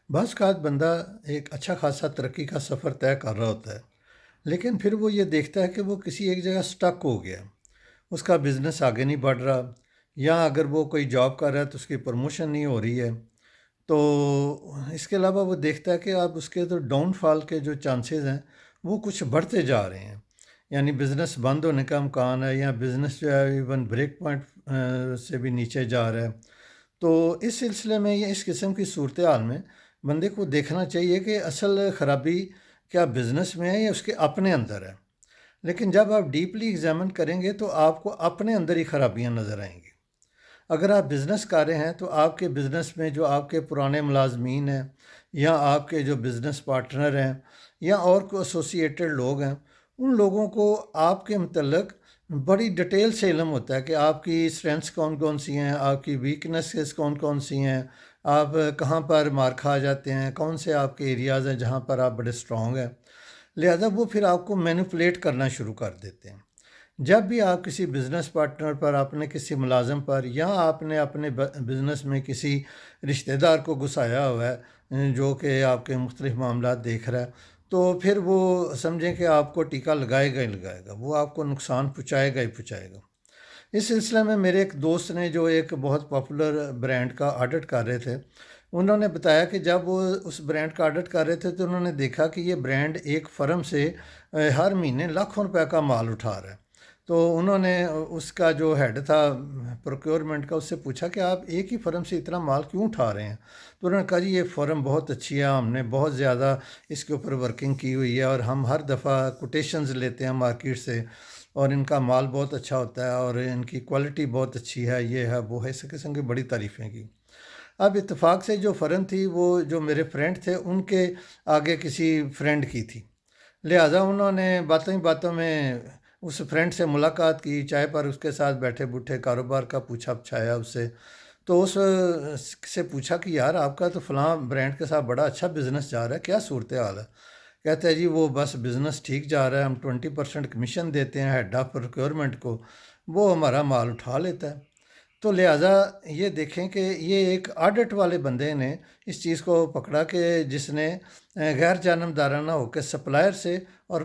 بعض اوقات بندہ ایک اچھا خاصا ترقی کا سفر طے کر رہا ہوتا ہے، لیکن پھر وہ یہ دیکھتا ہے کہ وہ کسی ایک جگہ سٹک ہو گیا، اس کا بزنس آگے نہیں بڑھ رہا، یا اگر وہ کوئی جاب کر رہا ہے تو اس کی پروموشن نہیں ہو رہی ہے۔ تو اس کے علاوہ وہ دیکھتا ہے کہ اب اس کے تو ڈاؤن فال کے جو چانسز ہیں وہ کچھ بڑھتے جا رہے ہیں، یعنی بزنس بند ہونے کا امکان ہے، یا بزنس جو ہے ایون بریک پوائنٹ سے بھی نیچے جا رہا ہے۔ تو اس سلسلے میں یا اس قسم کی صورتحال میں بندے کو دیکھنا چاہیے کہ اصل خرابی کیا بزنس میں ہے یا اس کے اپنے اندر ہے۔ لیکن جب آپ ڈیپلی ایگزامن کریں گے تو آپ کو اپنے اندر ہی خرابیاں نظر آئیں گی۔ اگر آپ بزنس کر رہے ہیں تو آپ کے بزنس میں جو آپ کے پرانے ملازمین ہیں، یا آپ کے جو بزنس پارٹنر ہیں، یا اور کو ایسوسیٹڈ لوگ ہیں، ان لوگوں کو آپ کے متعلق بڑی ڈیٹیل سے علم ہوتا ہے کہ آپ کی اسٹرینتھس کون کون سی ہیں، آپ کی ویکنیسز کون کون سی ہیں، آپ کہاں پر مار کھا جاتے ہیں، کون سے آپ کے ایریاز ہیں جہاں پر آپ بڑے اسٹرانگ ہیں۔ لہذا وہ پھر آپ کو مینوپولیٹ کرنا شروع کر دیتے ہیں۔ جب بھی آپ کسی بزنس پارٹنر پر، آپ نے کسی ملازم پر، یا آپ نے اپنے بزنس میں کسی رشتہ دار کو گھسایا ہوا ہے جو کہ آپ کے مختلف معاملات دیکھ رہا ہے، تو پھر وہ سمجھیں کہ آپ کو ٹیکہ لگائے گا ہی لگائے گا، وہ آپ کو نقصان پہنچائے گا ہی پہنچائے گا۔ اس سلسلے میں میرے ایک دوست نے جو ایک بہت پاپولر برانڈ کا آڈٹ کر رہے تھے، انہوں نے بتایا کہ جب وہ اس برانڈ کا آڈٹ کر رہے تھے تو انہوں نے دیکھا کہ یہ برانڈ ایک فرم سے ہر مہینے لاکھوں روپے کا مال اٹھا رہا ہے۔ تو انہوں نے اس کا جو ہیڈ تھا پروکیورمنٹ کا، اس سے پوچھا کہ آپ ایک ہی فرم سے اتنا مال کیوں اٹھا رہے ہیں؟ تو انہوں نے کہا جی یہ فرم بہت اچھی ہے، ہم نے بہت زیادہ اس کے اوپر ورکنگ کی ہوئی ہے، اور ہم ہر دفعہ کوٹیشنز لیتے ہیں مارکیٹ سے، اور ان کا مال بہت اچھا ہوتا ہے، اور ان کی کوالٹی بہت اچھی ہے، یہ ہے وہ ہے، اس قسم کی بڑی تعریفیں کی۔ اب اتفاق سے جو فرم تھی وہ جو میرے فرینڈ تھے ان کے آگے کسی فرینڈ کی تھی، لہٰذا انہوں نے باتوں ہی باتوں میں اس فرینڈ سے ملاقات کی، چائے پر اس کے ساتھ بیٹھے بوٹھے کاروبار کا پوچھا پچھایا اس سے۔ تو اس سے پوچھا کہ یار آپ کا تو فلاں برانڈ کے ساتھ بڑا اچھا بزنس جا رہا ہے، کیا صورتحال ہے؟ کہتے ہیں جی وہ بس بزنس ٹھیک جا رہا ہے، ہم 20% کمیشن دیتے ہیں ہیڈ آف پروکیورمنٹ کو، وہ ہمارا مال اٹھا لیتا ہے۔ تو لہٰذا یہ دیکھیں کہ یہ ایک آڈٹ والے بندے نے اس چیز کو پکڑا کہ جس نے غیر جانبدارانہ ہو کے سپلائر سے اور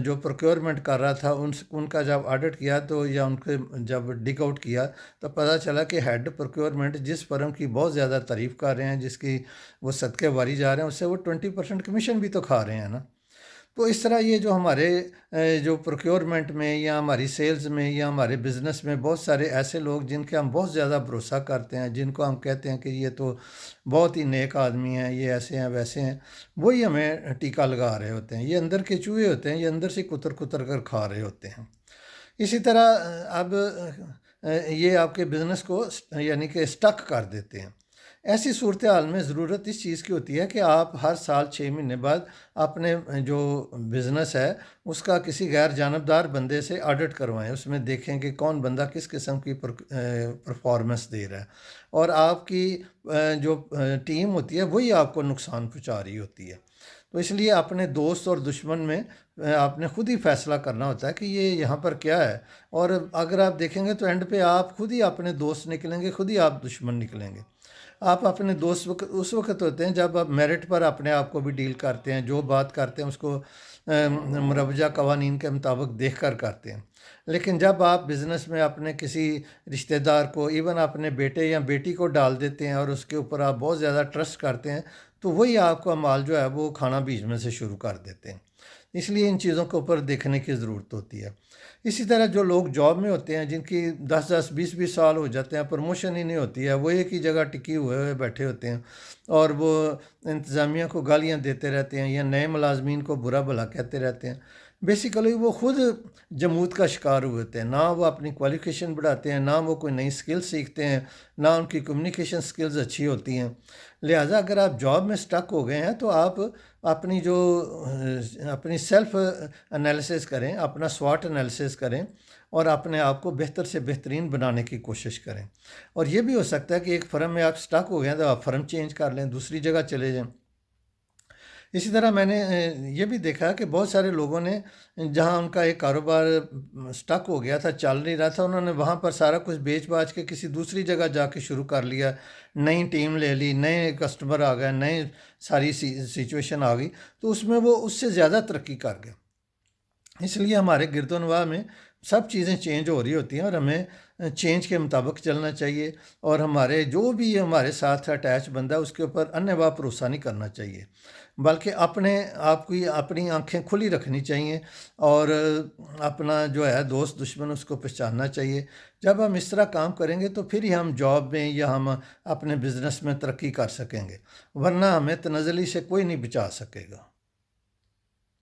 جو پروکیورمنٹ کر رہا تھا ان کا جب آڈٹ کیا تو، یا ان کے جب ڈگ آؤٹ کیا، تو پتہ چلا کہ ہیڈ پروکیورمنٹ جس فرم کی بہت زیادہ تعریف کر رہے ہیں، جس کی وہ صدقے واری جا رہے ہیں، اس سے وہ 20% کمیشن بھی تو کھا رہے ہیں نا۔ تو اس طرح یہ جو ہمارے جو پروکیورمنٹ میں یا ہماری سیلز میں یا ہمارے بزنس میں بہت سارے ایسے لوگ جن کے ہم بہت زیادہ بھروسہ کرتے ہیں، جن کو ہم کہتے ہیں کہ یہ تو بہت ہی نیک آدمی ہیں، یہ ایسے ہیں ویسے ہیں، وہی ہمیں ٹیکہ لگا رہے ہوتے ہیں۔ یہ اندر کے چوہے ہوتے ہیں، یہ اندر سے کتر کتر کر کھا رہے ہوتے ہیں۔ اسی طرح اب یہ آپ کے بزنس کو یعنی کہ سٹک کر دیتے ہیں۔ ایسی صورتحال میں ضرورت اس چیز کی ہوتی ہے کہ آپ ہر سال 6 مہینے بعد اپنے جو بزنس ہے اس کا کسی غیر جانبدار بندے سے آڈٹ کروائیں، اس میں دیکھیں کہ کون بندہ کس قسم کی پرفارمنس دے رہا ہے، اور آپ کی جو ٹیم ہوتی ہے وہی آپ کو نقصان پہنچا رہی ہوتی ہے۔ تو اس لیے اپنے دوست اور دشمن میں آپ نے خود ہی فیصلہ کرنا ہوتا ہے کہ یہ یہاں پر کیا ہے، اور اگر آپ دیکھیں گے تو اینڈ پہ آپ خود ہی اپنے دوست نکلیں گے، خود ہی آپ دشمن نکلیں گے۔ آپ اپنے دوست اس وقت ہوتے ہیں جب آپ میرٹ پر اپنے آپ کو بھی ڈیل کرتے ہیں، جو بات کرتے ہیں اس کو مروجہ قوانین کے مطابق دیکھ کر کرتے ہیں۔ لیکن جب آپ بزنس میں اپنے کسی رشتہ دار کو، ایون اپنے بیٹے یا بیٹی کو ڈال دیتے ہیں اور اس کے اوپر آپ بہت زیادہ ٹرسٹ کرتے ہیں، تو وہی آپ کا مال جو ہے وہ کھانا بیچنے سے شروع کر دیتے ہیں۔ اس لیے ان چیزوں کے اوپر دیکھنے کی ضرورت ہوتی ہے۔ اسی طرح جو لوگ جاب میں ہوتے ہیں، جن کی 10 10 20 20 سال ہو جاتے ہیں، پروموشن ہی نہیں ہوتی ہے، وہ ایک ہی جگہ ٹکی ہوئے بیٹھے ہوتے ہیں، اور وہ انتظامیہ کو گالیاں دیتے رہتے ہیں یا نئے ملازمین کو برا بھلا کہتے رہتے ہیں۔ بیسیکلی وہ خود جمود کا شکار ہوئے ہوتے ہیں، نہ وہ اپنی کوالیفیکیشن بڑھاتے ہیں، نہ وہ کوئی نئی سکل سیکھتے ہیں، نہ ان کی کمیونیکیشن سکلز اچھی ہوتی ہیں۔ لہٰذا اگر آپ جاب میں سٹک ہو گئے ہیں تو آپ اپنی جو اپنی سیلف انالیسس کریں، اپنا سواٹ انالیسس کریں، اور اپنے آپ کو بہتر سے بہترین بنانے کی کوشش کریں۔ اور یہ بھی ہو سکتا ہے کہ ایک فرم میں آپ سٹک ہو گئے ہیں تو آپ فرم چینج کر لیں، دوسری جگہ چلے جائیں۔ اسی طرح میں نے یہ بھی دیکھا کہ بہت سارے لوگوں نے جہاں ان کا ایک کاروبار سٹک ہو گیا تھا، چل نہیں رہا تھا، انہوں نے وہاں پر سارا کچھ بیچ باچ کے کسی دوسری جگہ جا کے شروع کر لیا، نئی ٹیم لے لی، نئے کسٹمر آ گئے، نئے ساری سچویشن آ گئی، تو اس میں وہ اس سے زیادہ ترقی کر گیا۔ اس لیے ہمارے گرد و نواح میں سب چیزیں چینج ہو رہی ہوتی ہیں، اور ہمیں چینج کے مطابق چلنا چاہیے، اور ہمارے جو بھی ہمارے ساتھ اٹیچ بندہ ہے اس کے اوپر انواع بھروسہ نہیں کرنا چاہیے، بلکہ اپنے آپ کی اپنی آنکھیں کھلی رکھنی چاہیے، اور اپنا جو ہے دوست دشمن اس کو پہچاننا چاہیے۔ جب ہم اس طرح کام کریں گے تو پھر ہی ہم جاب میں یا ہم اپنے بزنس میں ترقی کر سکیں گے، ورنہ ہمیں تنزلی سے کوئی نہیں بچا سکے گا۔